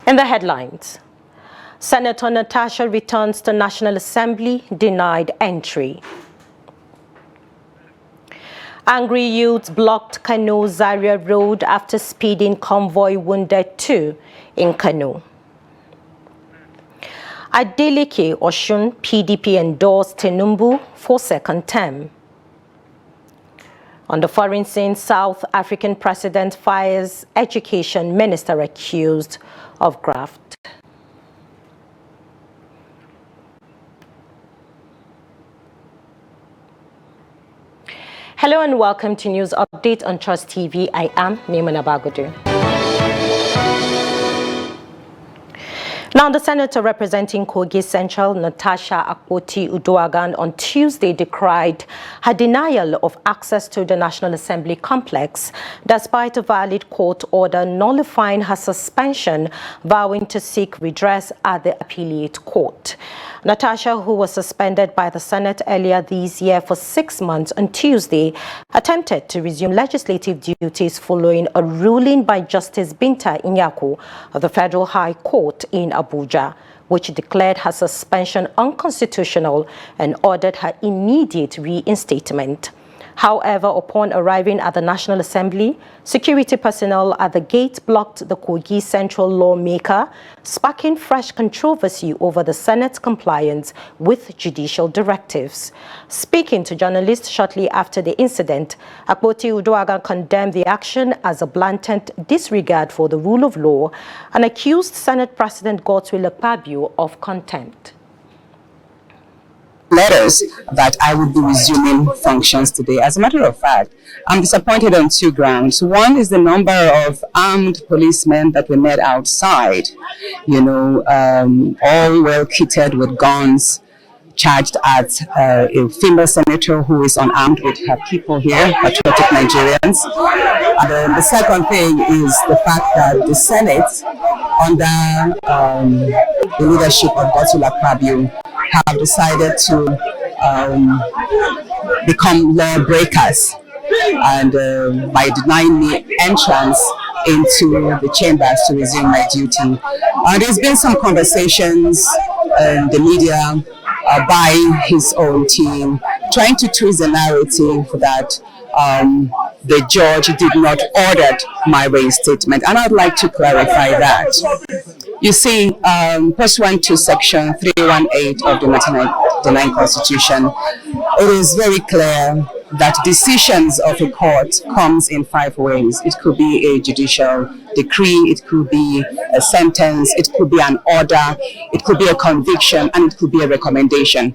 In the headlines, Senator Natasha returns to National Assembly, denied entry. Angry youths blocked Kano Zaria Road after speeding convoy wounded 2 in Kano. Adeleke Oshun, PDP endorsed Tinubu for second term. On the foreign scene, South African president fires education minister accused of graft. Hello and welcome to News Update on Trust TV. I am Maimuna Bagudu. Now, the senator representing Kogi Central, Natasha Akpoti-Uduaghan, on Tuesday decried her denial of access to the National Assembly complex, despite a valid court order nullifying her suspension, vowing to seek redress at the appellate court. Natasha, who was suspended by the Senate earlier this year for 6 months, on Tuesday attempted to resume legislative duties following a ruling by Justice Binta Inyako of the Federal High Court in Abuja, which declared her suspension unconstitutional and ordered her immediate reinstatement. However, upon arriving at the National Assembly, security personnel at the gate blocked the Kogi Central lawmaker, sparking fresh controversy over the Senate's compliance with judicial directives. Speaking to journalists shortly after the incident, Akpoti-Uduaghan condemned the action as a blatant disregard for the rule of law and accused Senate President Godswill Akpabio of contempt. Letters that I would be resuming functions today. As a matter of fact, I'm disappointed on 2 grounds. One is the number of armed policemen that we met outside, all well kitted with guns, charged at a female senator who is unarmed with her people here, Patriotic Nigerians. And the second thing is the fact that the Senate, under the leadership of Godswill Akpabio, have decided to become lawbreakers, and by denying me entrance into the chambers to resume my duty. There's been some conversations in the media by his own team trying to twist the narrative that the judge did not order my reinstatement, and I'd like to clarify that. You see, pursuant to Section 318 of the 1999 Constitution, it is very clear that decisions of a court comes in 5 ways. It could be a judicial decree, it could be a sentence, it could be an order, it could be a conviction, and it could be a recommendation.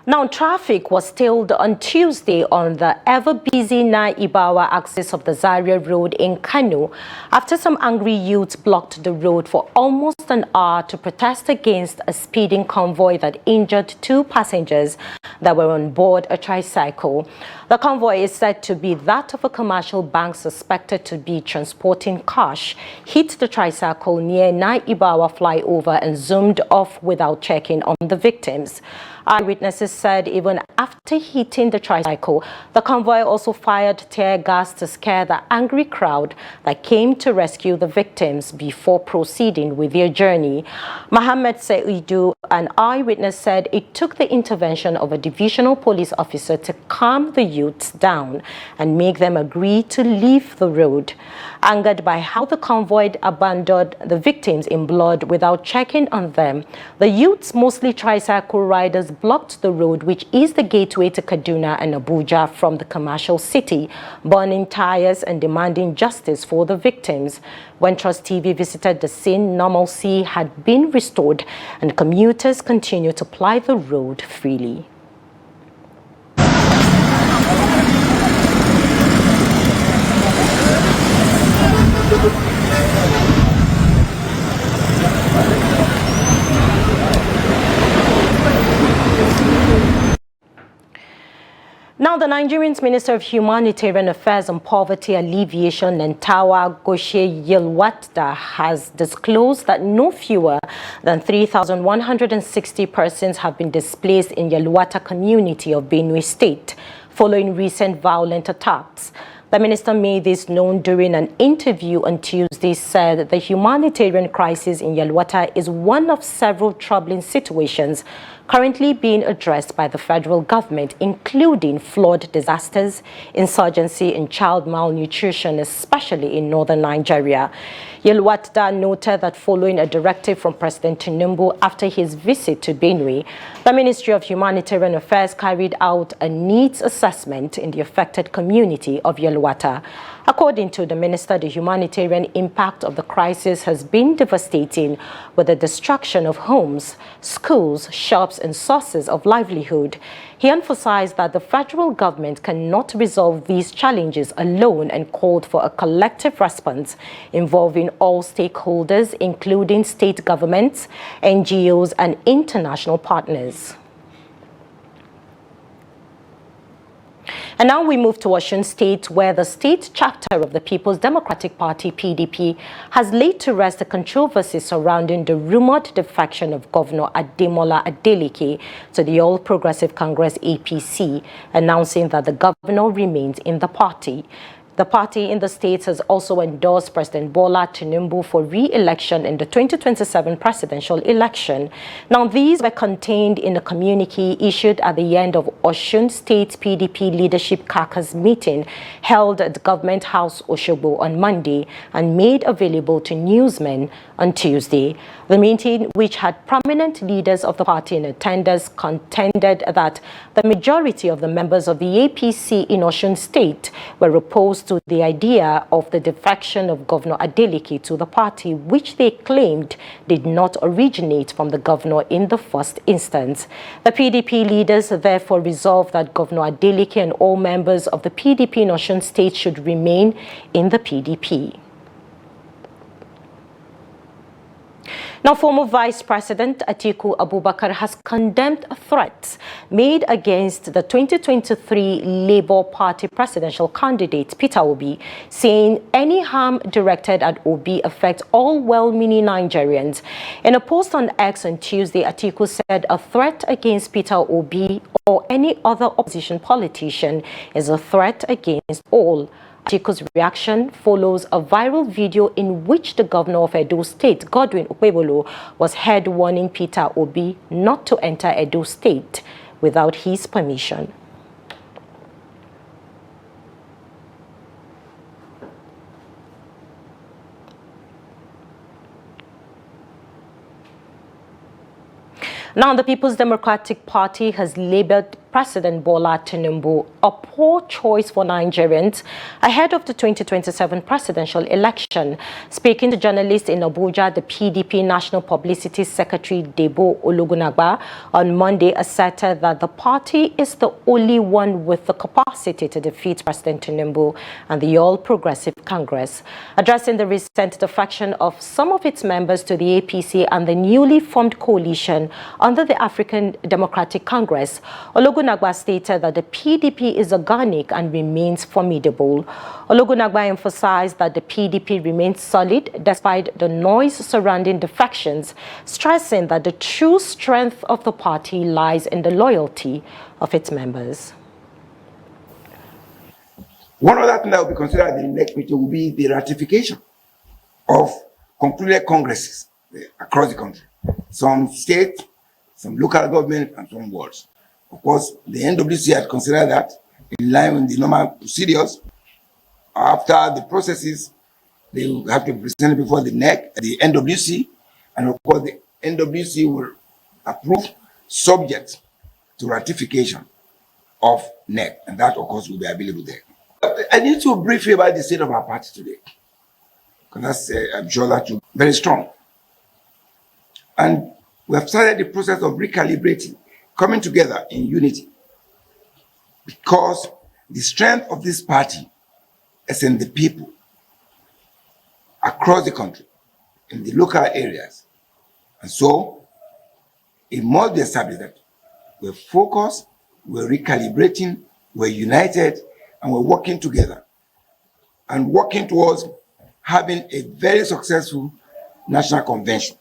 Now, traffic was stilled on Tuesday on the ever-busy Naibawa axis of the Zaria Road in Kano after some angry youths blocked the road for almost an hour to protest against a speeding convoy that injured 2 passengers that were on board a tricycle. The convoy is said to be that of a commercial bank suspected to be transporting cash, hit the tricycle near Naibawa flyover and zoomed off without checking on the victims. Eyewitnesses said even after hitting the tricycle, the convoy also fired tear gas to scare the angry crowd that came to rescue the victims before proceeding with their journey. Mohammed Saidu, an eyewitness, said it took the intervention of a divisional police officer to calm the youths down and make them agree to leave the road. Angered by how the convoy abandoned the victims in blood without checking on them, the youths, mostly tricycle riders, blocked the road, which is the gateway to Kaduna and Abuja from the commercial city, burning tires and demanding justice for the victims. When Trust TV visited the scene, normalcy had been restored and commuters continue to ply the road freely. Now, the Nigerian's Minister of Humanitarian Affairs and Poverty Alleviation, Nentawa Goshe Yilwatda, has disclosed that no fewer than 3,160 persons have been displaced in Yelwata community of Benue State following recent violent attacks. The minister made this known during an interview on Tuesday, said the humanitarian crisis in Yelwata is one of several troubling situations currently being addressed by the federal government, including flood disasters, insurgency and child malnutrition, especially in northern Nigeria. Yelwata noted that following a directive from President Tinubu after his visit to Benue, the Ministry of Humanitarian Affairs carried out a needs assessment in the affected community of Yelwata. According to the minister, the humanitarian impact of the crisis has been devastating, with the destruction of homes, schools, shops, and sources of livelihood. He emphasized that the federal government cannot resolve these challenges alone and called for a collective response involving all stakeholders, including state governments, NGOs, and international partners. And now we move to Osun State, where the state chapter of the People's Democratic Party, PDP, has laid to rest the controversy surrounding the rumored defection of Governor Ademola Adeleke to the All Progressive Congress, APC, announcing that the governor remains in the party. The party in the states has also endorsed President Bola Tinubu for re-election in the 2027 presidential election. Now, these were contained in a communique issued at the end of Osun State PDP Leadership Caucus meeting held at Government House Osogbo on Monday and made available to newsmen on Tuesday. The meeting, which had prominent leaders of the party in attendance, contended that the majority of the members of the APC in Osun State were opposed to the idea of the defection of Governor Adeleke to the party, which they claimed did not originate from the governor in the first instance. The PDP leaders therefore resolved that Governor Adeleke and all members of the PDP in Osun State should remain in the PDP. Now, former Vice President Atiku Abubakar has condemned threats made against the 2023 Labour Party presidential candidate Peter Obi, saying any harm directed at Obi affects all well-meaning Nigerians. In a post on X on Tuesday, Atiku said a threat against Peter Obi or any other opposition politician is a threat against all. Atiku's reaction follows a viral video in which the governor of Edo State, Godwin Ukpebolo, was heard warning Peter Obi not to enter Edo State without his permission. Now, the People's Democratic Party has labeled President Bola Tinubu a poor choice for Nigerians ahead of the 2027 presidential election. Speaking to journalists in Abuja, the PDP National Publicity Secretary Debo Ologunagba on Monday asserted that the party is the only one with the capacity to defeat President Tinubu and the All Progressive Congress. Addressing the recent defection of some of its members to the APC and the newly formed coalition under the African Democratic Congress, Ologunagba stated that the PDP is organic and remains formidable. Ologunagba emphasized that the PDP remains solid despite the noise surrounding defections, stressing that the true strength of the party lies in the loyalty of its members. One other thing that will be considered in the next meeting will be the ratification of concluded congresses across the country. Some state, some local government, and some wards. Of course, the NWC had considered that in line with the normal procedures. After the processes, they will have to present it before the NEC, the NWC, and of course the NWC will approve subject to ratification of NEC, and that of course will be available there. I need to brief you about the state of our party today, because that's, I'm sure that you're very strong. And we have started the process of recalibrating, coming together in unity, because the strength of this party is in the people across the country, in the local areas. And so it must be established that we're focused, we're recalibrating, we're united, and we're working together and working towards having a very successful national convention.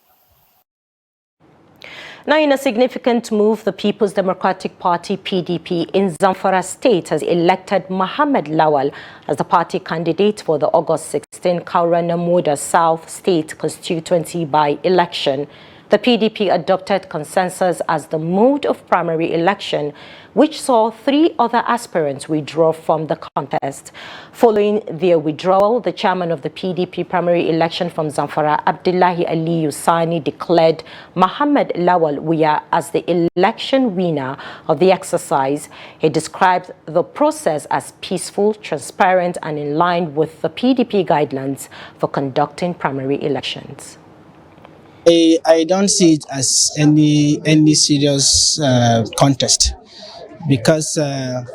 Now, in a significant move, the People's Democratic Party, PDP, in Zamfara State has elected Mohammed Lawal as the party candidate for the August 16 Kaura Namoda South State constituency by-election. The PDP adopted consensus as the mode of primary election, which saw 3 other aspirants withdraw from the contest. Following their withdrawal, the chairman of the PDP primary election from Zamfara, Abdullahi Aliyu Sani, declared Mohammed Lawal Wuya as the election winner of the exercise. He described the process as peaceful, transparent, and in line with the PDP guidelines for conducting primary elections. I don't see it as any serious contest, because the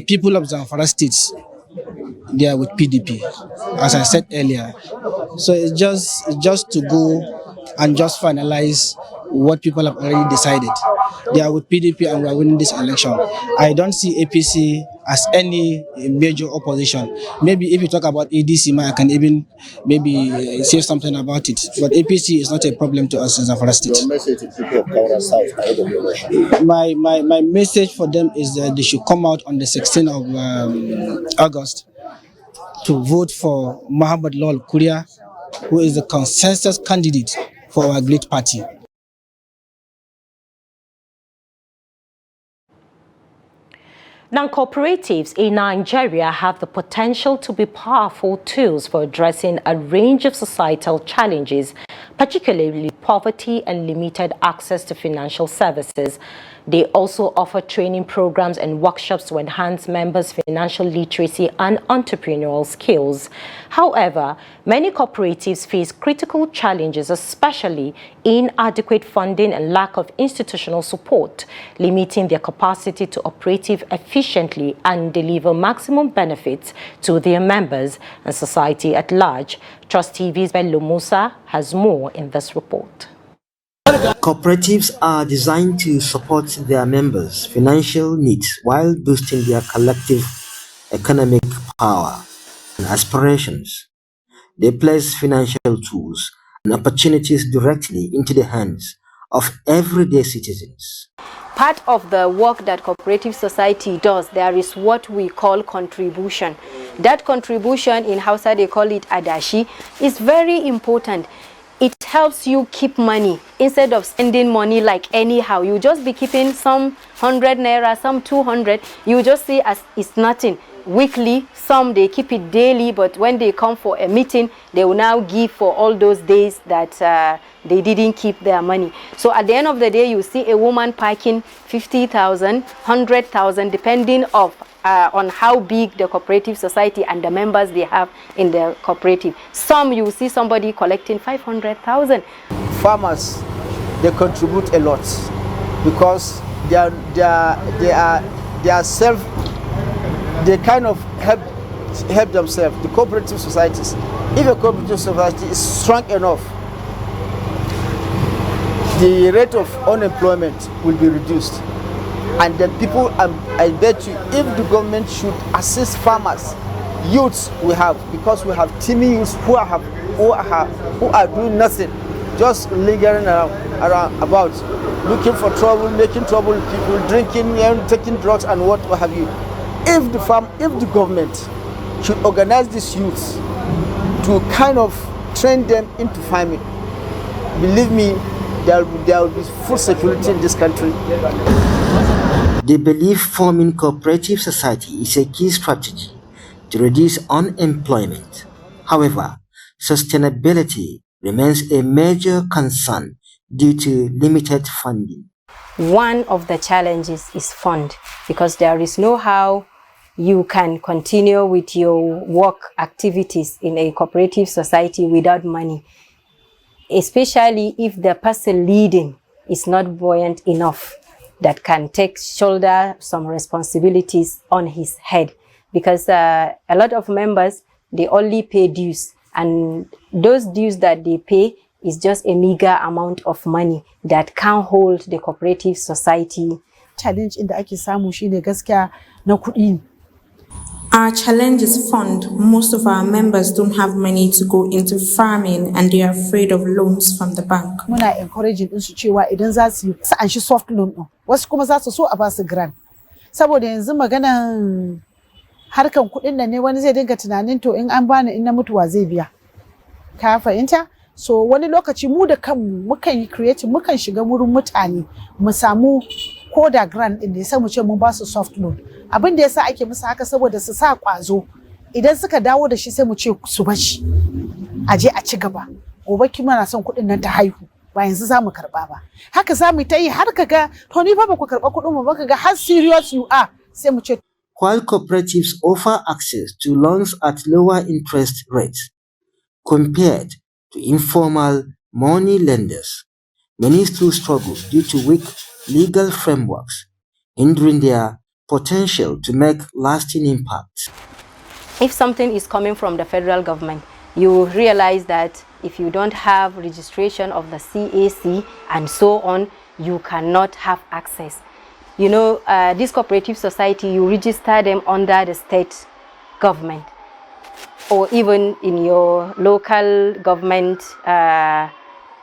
people of Zamfara State, they are with PDP, as I said earlier. So it's just to go and just finalize what people have already decided. They are with PDP and we are winning this election. I don't see APC as any major opposition. Maybe if you talk about ADC, I can even maybe say something about it. But APC is not a problem to us in Zamfara State. Your message to people of Qatar South ahead of the election? My message for them is that they should come out on the 16th of August to vote for Mohammed Lawal Kuria, who is the consensus candidate for our great party. Now, cooperatives in Nigeria have the potential to be powerful tools for addressing a range of societal challenges, particularly poverty and limited access to financial services. They also offer training programs and workshops to enhance members' financial literacy and entrepreneurial skills. However, many cooperatives face critical challenges, especially inadequate funding and lack of institutional support, limiting their capacity to operate efficiently and deliver maximum benefits to their members and society at large. Trust TV's Bello Musa has more in this report. Cooperatives are designed to support their members' financial needs while boosting their collective economic power and aspirations. They place financial tools and opportunities directly into the hands of everyday citizens. Part of the work that cooperative society does, there is what we call contribution. That contribution, in Hausa they call it adashi, is very important. It helps you keep money instead of spending money like anyhow. You just be keeping some 100 naira, some 200. You just see as it's nothing. Weekly, some they keep it daily, but when they come for a meeting, they will now give for all those days that they didn't keep their money. So at the end of the day, you see a woman packing 50,000, 100,000, depending on how big the cooperative society and the members they have in the cooperative. Some you see somebody collecting 500,000. Farmers, they contribute a lot because they kind of help themselves. The cooperative societies, if a cooperative society is strong enough, the rate of unemployment will be reduced. And then people, I bet you, if the government should assist farmers, youths we have, because we have teeny youths who are doing nothing, just lingering around about, looking for trouble, making trouble, people drinking and taking drugs and what have you. If the government should organize these youths to kind of train them into farming, believe me, there will be food security in this country. They believe forming cooperative society is a key strategy to reduce unemployment. However, sustainability remains a major concern due to limited funding. One of the challenges is fund, because there is no how you can continue with your work activities in a cooperative society without money, especially if the person leading is not buoyant enough that can shoulder some responsibilities on his head, because a lot of members, they only pay dues, and those dues that they pay is just a meager amount of money that can hold the cooperative society. Challenge in da ake samu shine gaskiya na kuɗi. Our challenge is fund. Most of our members don't have money to go into farming and they are afraid of loans from the bank. Muna encouraging din su cewa idan za su yi su anshi soft loan din. Wasu kuma za su so a ba su grant. Saboda yanzu maganan harkan kuɗin nan ne wani zai dinga tunanin to in an bani in na mutuwa zai biya. Ka fahimta? So wani lokaci mu da kanmu mukan yi creating mukan shiga wurin mutane mu samu koda grant din ne sai mu ce mun ba su soft loan. Abin da yasa ake musu haka saboda su sa kwazo idan suka dawo da shi sai mu ce su bashi a je a ci gaba gobe kima na son kuɗin nan ta haihu ba yanzu za mu karɓa ba haka za mu ta yi har kaga to ni fa ba ku karɓa kuɗin mu ba kaga how serious you are sai mu ce. While cooperatives offer access to loans at lower interest rates compared to informal money lenders, many still struggle due to weak legal frameworks, hindering their potential to make lasting impact. If something is coming from the federal government, you realize that if you don't have registration of the CAC and so on, you cannot have access. You know, this cooperative society, you register them under the state government or even in your local government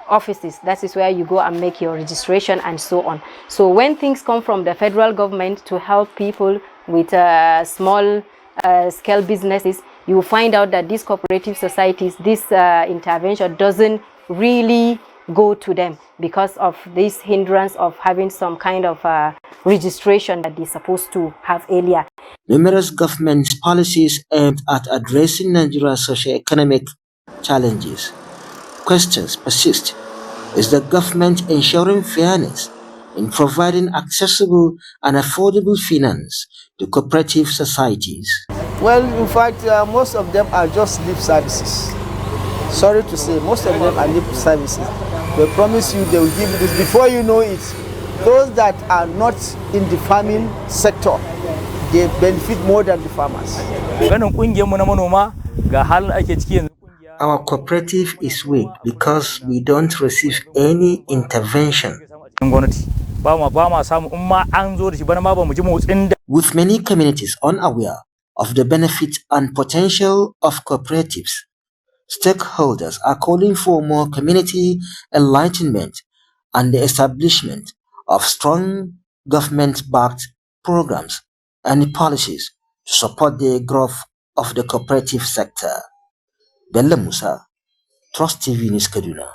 offices. That is where you go and make your registration and so on. So when things come from the federal government to help people with small scale businesses, you find out that these cooperative societies, this intervention doesn't really go to them because of this hindrance of having some kind of registration that they're supposed to have earlier. Numerous government policies aimed at addressing Nigeria's socio-economic challenges. Questions persist. Is the government ensuring fairness in providing accessible and affordable finance to cooperative societies? Well, in fact, most of them are just lip services. Sorry to say, most of them are lip services. They promise you they will give you this. Before you know it, those that are not in the farming sector, they benefit more than the farmers. Our cooperative is weak because we don't receive any intervention. With many communities unaware of the benefit and potential of cooperatives, stakeholders are calling for more community enlightenment and the establishment of strong government-backed programs and policies to support the growth of the cooperative sector. Bella Musa, Trust TV News Kaduna.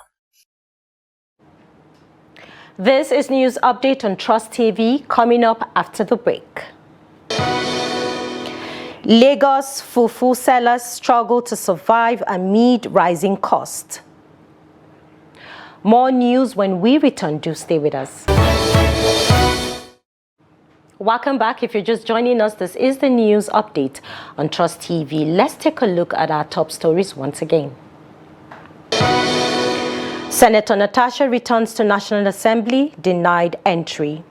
This is news update on Trust TV coming up after the break. Lagos fufu sellers struggle to survive amid rising costs. More news when we return. Do stay with us. Welcome back. If you're just joining us, this is the news update on Trust TV. Let's take a look at our top stories once again. Senator Natasha returns to National Assembly, denied entry.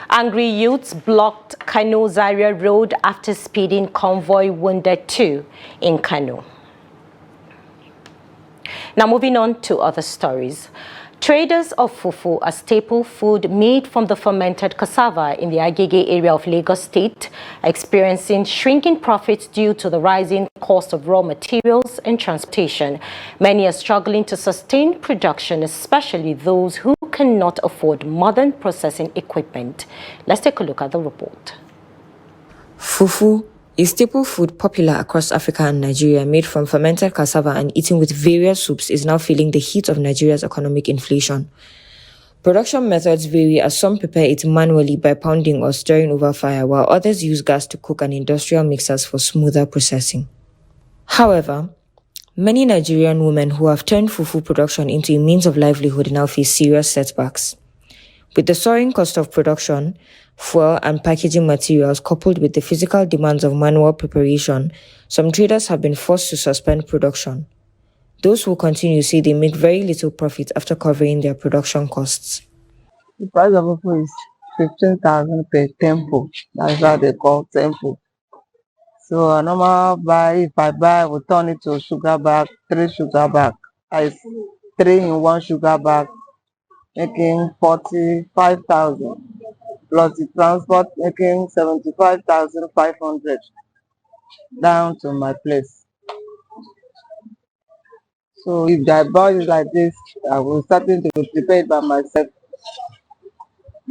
Angry youths blocked Kano Zaria Road after speeding convoy wounded 2 in Kano. Now moving on to other stories. Traders of fufu, a staple food made from the fermented cassava in the Agege area of Lagos State, are experiencing shrinking profits due to the rising cost of raw materials and transportation. Many are struggling to sustain production, especially those who cannot afford modern processing equipment. Let's take a look at the report. Fufu, a staple food popular across Africa and Nigeria, made from fermented cassava and eaten with various soups, is now feeling the heat of Nigeria's economic inflation. Production methods vary, as some prepare it manually by pounding or stirring over fire, while others use gas to cook and industrial mixers for smoother processing. However, many Nigerian women who have turned fufu production into a means of livelihood now face serious setbacks. With the soaring cost of production, fuel and packaging materials coupled with the physical demands of manual preparation, some traders have been forced to suspend production. Those who continue say they make very little profit after covering their production costs. The price of fufu is 15,000 per tempo. That's how they call tempo. So a normal buy, if I buy, we turn it to sugar bag, 3 sugar bag. It's 3 in 1 sugar bag, making 45,000. plus the transport, making 75,500 down to my place. So if I buy it like this, I will start to prepare it by myself,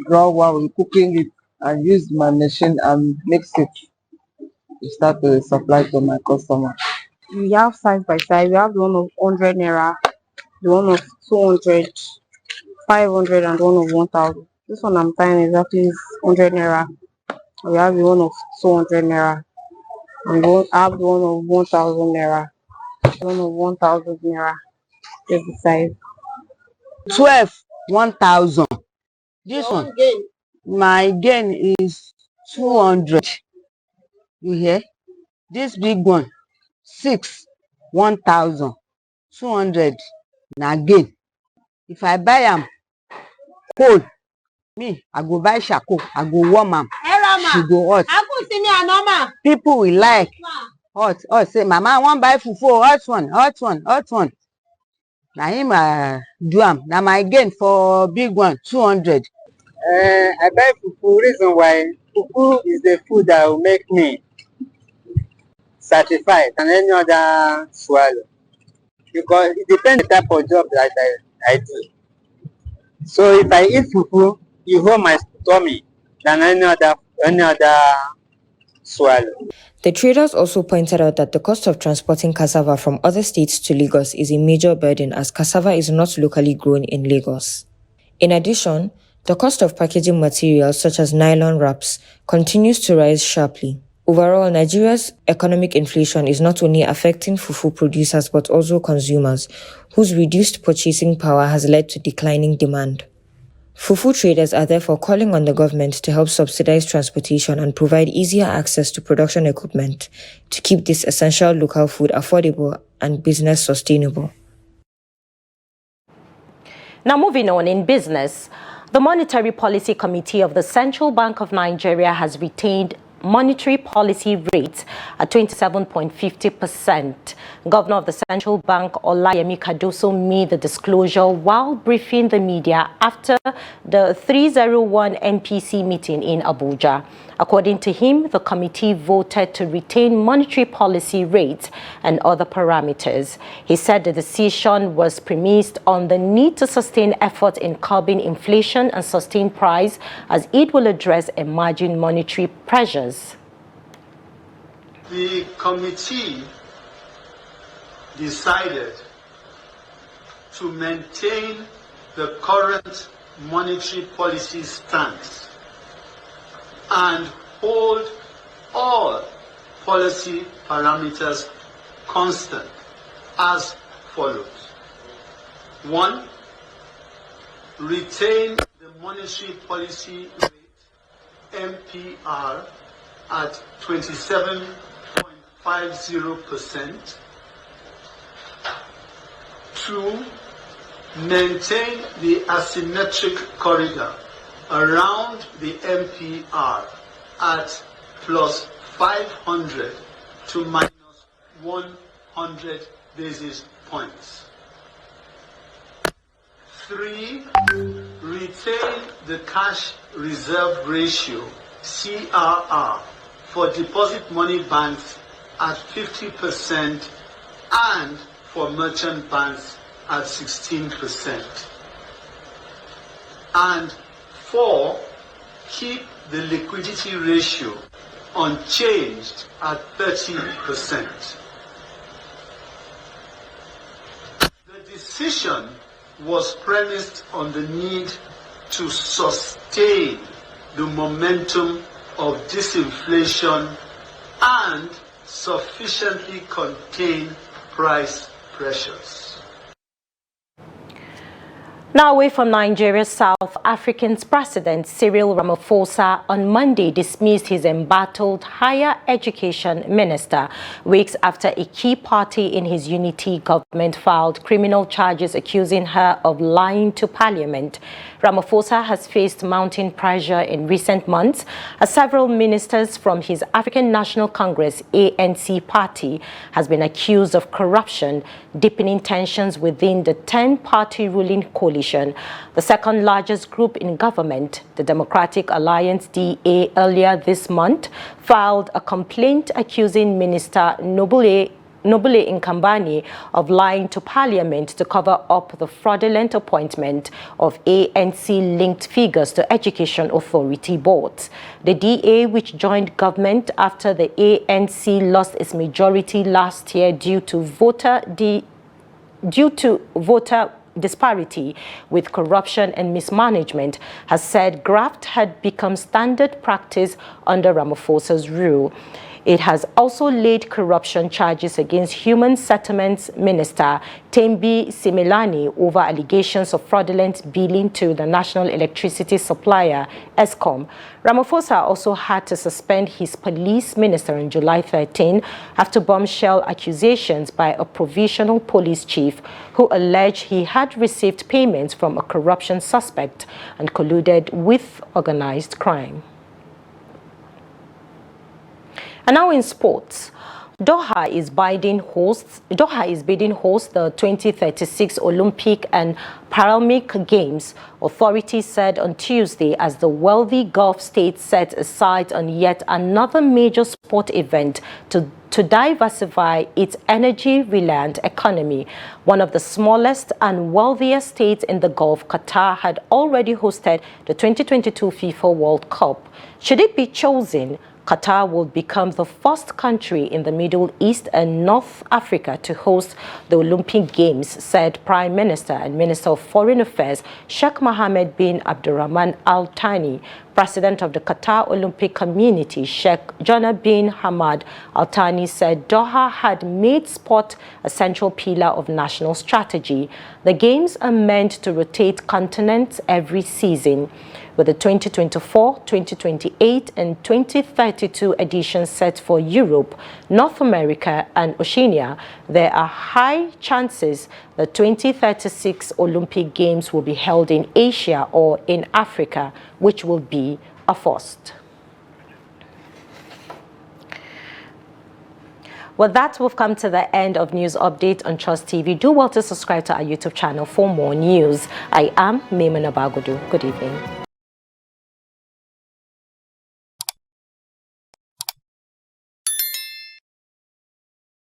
draw one with cooking it, and use my machine and mix it to start to supply to my customer. We have size by size. We have the one of 100 naira, the one of 200, 500, and the one of 1,000. This one I'm buying exactly is 100 naira. We have the one of 200 naira. And we have the one of 1,000 naira. The one of 1,000 naira. This is the size. 12, 1,000. This one, my gain is 200. You hear? This big one, 6, 1,000. 200 na gain. If I buy am cold, me, I go buy shako, I go warm am. She go hot. People will like hot. Oh, say, Mama, I want buy fufu, hot one, hot one, hot one. Na him do am. Na my gain for big one, 200. I buy fufu. Reason why fufu is the food that will make me satisfied than any other swallow, because it depends on the type of job that I do. So if I eat fufu, it hold my tummy than any other swallow. The traders also pointed out that the cost of transporting cassava from other states to Lagos is a major burden, as cassava is not locally grown in Lagos. In addition, the cost of packaging materials such as nylon wraps continues to rise sharply. Overall, Nigeria's economic inflation is not only affecting fufu producers but also consumers, whose reduced purchasing power has led to declining demand. Fufu traders are therefore calling on the government to help subsidize transportation and provide easier access to production equipment to keep this essential local food affordable and business sustainable. Now moving on in business, the Monetary Policy Committee of the Central Bank of Nigeria has retained monetary policy rates at 27.50%. Governor of the Central Bank, Olayemi Cardoso, made the disclosure while briefing the media after the 301 NPC meeting in Abuja. According to him, the committee voted to retain monetary policy rates and other parameters. He said the decision was premised on the need to sustain efforts in curbing inflation and sustain price, as it will address emerging monetary pressures. The committee decided to maintain the current monetary policy stance and hold all policy parameters constant as follows. 1. Retain the monetary policy rate MPR at 27.50%. 2. Maintain the asymmetric corridor around the MPR at plus 500 to minus 100 basis points. 3. Retain the cash reserve ratio, CRR, for deposit money banks at 50% and for merchant banks at 16%. And 4. Keep the liquidity ratio unchanged at 30%. The decision was premised on the need to sustain the momentum of disinflation and sufficiently contain price pressures. Now away from Nigeria, South Africa's President Cyril Ramaphosa on Monday dismissed his embattled higher education minister, weeks after a key party in his unity government filed criminal charges accusing her of lying to Parliament. Ramaphosa has faced mounting pressure in recent months as several ministers from his African National Congress ANC party has been accused of corruption, deepening tensions within the 10-party ruling coalition. opposition. The second largest group in government, the Democratic Alliance DA, earlier this month filed a complaint accusing Minister Nobule Nkambani of lying to Parliament to cover up the fraudulent appointment of ANC-linked figures to Education Authority boards. The DA, which joined government after the ANC lost its majority last year due to voter disparity with corruption and mismanagement, has said graft had become standard practice under Ramaphosa's rule. It has also laid corruption charges against Human Settlements Minister Tembi Similani over allegations of fraudulent billing to the national electricity supplier, ESCOM. Ramaphosa also had to suspend his police minister on July 13 after bombshell accusations by a provisional police chief who alleged he had received payments from a corruption suspect and colluded with organized crime. And now in sports, Doha is bidding host the 2036 Olympic and Paralympic Games, authorities said on Tuesday, as the wealthy Gulf state set aside on yet another major sport event to diversify its energy-reliant economy. One of the smallest and wealthiest states in the Gulf, Qatar, had already hosted the 2022 FIFA World Cup. Should it be chosen, Qatar will become the first country in the Middle East and North Africa to host the Olympic Games, said Prime Minister and Minister of Foreign Affairs Sheikh Mohammed bin Abdurrahman Al Thani. President of the Qatar Olympic Community, Sheikh Jonah bin Hamad Al Thani, said Doha had made sport a central pillar of national strategy. The Games are meant to rotate continents every season. With the 2024, 2028 and 2032 editions set for Europe, North America and Oceania, there are high chances the 2036 Olympic Games will be held in Asia or in Africa, which will be a first. With that, we've come to the end of News Update on Trust TV. Do well to subscribe to our YouTube channel for more news. I am Maimuna Bagudu. Good evening.